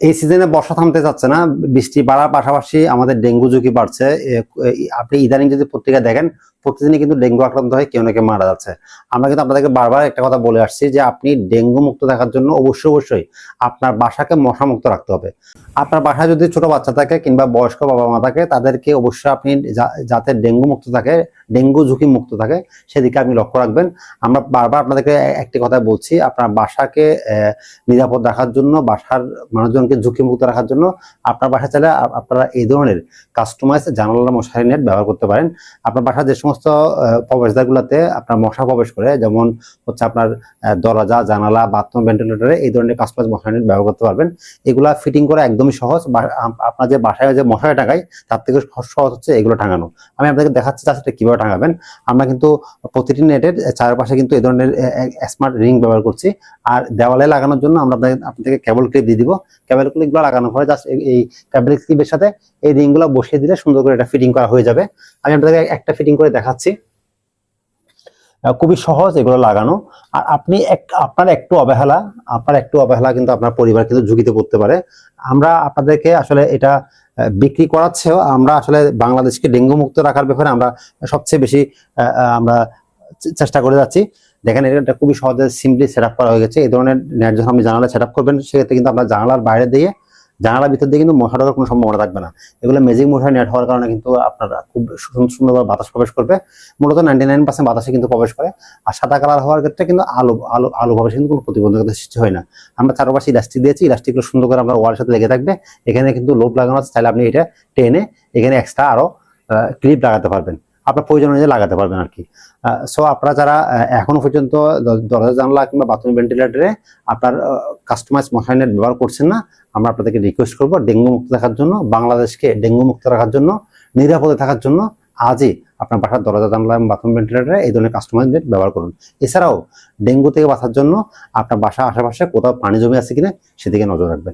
এই সিজনে বর্ষা থামতে যাচ্ছে না, বৃষ্টি বাড়ার পাশাপাশি আমাদের ডেঙ্গু ঝুঁকি বাড়ছে। আপনি ইদানিং যদি পত্রিকা দেখেন, প্রতিদিনই কিন্তু ডেঙ্গু আক্রান্ত হয়ে কেউ না কেউ মারা যাচ্ছে। আমরা কিন্তু আপনাদেরকে বারবার একটা কথা বলে আসছি যে আপনি ডেঙ্গু মুক্ত থাকার জন্য অবশ্যই আপনার বাসাকে মশা মুক্ত রাখতে হবে। আপনার বাসায় যদি ছোট বাচ্চা থাকে কিংবা বয়স্ক বাবা মা থাকে, তাদেরকে অবশ্যই আপনি যাতে ডেঙ্গু মুক্ত থাকে, ডেঙ্গু ঝুঁকি মুক্ত থাকে, সেদিকে আপনি লক্ষ্য রাখবেন। আমরা বারবার আপনাদেরকে একটি কথা বলছি, আপনার বাসাকে নিরাপদ রাখার জন্য, বাসার মানুষজনকে ঝুঁকি মুক্ত রাখার জন্য আপনার বাসা চাইলে আপনারা এই ধরনের কাস্টমাইজ জানালা মশারি নেট ব্যবহার করতে পারেন। আপনার বাসার যে সমস্ত প্রবেশদ্বারগুলোতে আপনার মশা প্রবেশ করে, যেমন হচ্ছে আপনার দরজা, জানালা, বাথরুম, ভেন্টিলেটরে এই ধরনের কাস্টমাইজ মশারি নেট ব্যবহার করতে পারবেন। এগুলা ফিটিং করা একদমই সহজ। আপনার যে বাসায় যে মশারি টাঙায় তার থেকে সহজ হচ্ছে এগুলো টাঙানো। আমি আপনাকে দেখাচ্ছি সেটা কিভাবে টাঙাবেন। আমরা কিন্তু প্রতিটি নেটের চারপাশে কিন্তু এই ধরনের স্মার্ট রিং ব্যবহার করছি। আর দেওয়ালে লাগানোর জন্য আমরা আপনাদেরকে কেবল ক্লিপ দিয়ে দিব। কেবল ক্লিপগুলো লাগানোর পরে জাস্ট এই কেবল ক্লিপের সাথে এই রিংগুলো বসিয়ে দিলে সুন্দর করে এটা ফিটিং করা হয়ে যাবে। আমি আপনাদেরকে একটা ফিটিং করে দেখাচ্ছি। খুবই সহজ এগুলো লাগানো। আর আপনার একটু অবহেলা কিন্তু আপনার পরিবার কিন্তু ঝুঁকিতে পড়তে পারে। আমরা আপনাদেরকে আসলে এটা বিক্রি করাচ্ছেও আমরা আসলে বাংলাদেশকে ডেঙ্গু মুক্ত রাখার ব্যাপারে আমরা সবচেয়ে বেশি আমরা চেষ্টা করে যাচ্ছি। দেখেন, এটা খুবই সহজে সিম্পলি সেট আপ করা হয়ে গেছে। এই ধরনের নেট যখন আপনি জানালা সেট আপ করবেন, সেক্ষেত্রে কিন্তু আপনার জানালার বাইরে দিয়ে, জানালার ভিতর দিয়ে কিন্তু মশা ঢোকার কোনো সম্ভাবনা থাকবে না। এগুলো ম্যাজিক মশারি নেট হওয়ার কারণে কিন্তু আপনারা খুব সুন্দরভাবে বাতাস প্রবেশ করবে। মূলত 99% বাতাসে কিন্তু প্রবেশ করে। আর সাদা কালার হওয়ার ক্ষেত্রে কিন্তু আলো ভাবে কিন্তু কোনো প্রতিবন্ধকতা সৃষ্টি হয় না। আমরা চারপাশে ইলাস্টিক দিয়েছি, ইলাস্টিকগুলো সুন্দর করে আপনার ওয়ালের সাথে লেগে থাকবে। এখানে কিন্তু লোড লাগানো আছে, তাহলে আপনি এটা টেনে এখানে এক্সট্রা আরো ক্লিপ লাগাতে পারবেন, আপনার প্রয়োজন অনুযায়ী লাগাতে পারবেন আর কি। সো আপনারা যারা এখনো পর্যন্ত দরজা, জানলা কিংবা বাথরুম ভেন্টিলেটরে আপনার কাস্টমাইজ মশারি নেট ব্যবহার করছেন না, আমরা আপনাদেরকে রিকোয়েস্ট করবো ডেঙ্গু মুক্ত থাকার জন্য, বাংলাদেশকে ডেঙ্গু মুক্ত রাখার জন্য, নিরাপদে থাকার জন্য আজই আপনার বাসার দরজা, জানলা এবং বাথরুম ভেন্টিলেটরে এই ধরনের কাস্টমাইজ নেট ব্যবহার করুন। এছাড়াও ডেঙ্গু থেকে বাঁচার জন্য আপনার বাসার আশেপাশে কোথাও পানি জমে আছে কিনা সেদিকে নজর রাখবেন।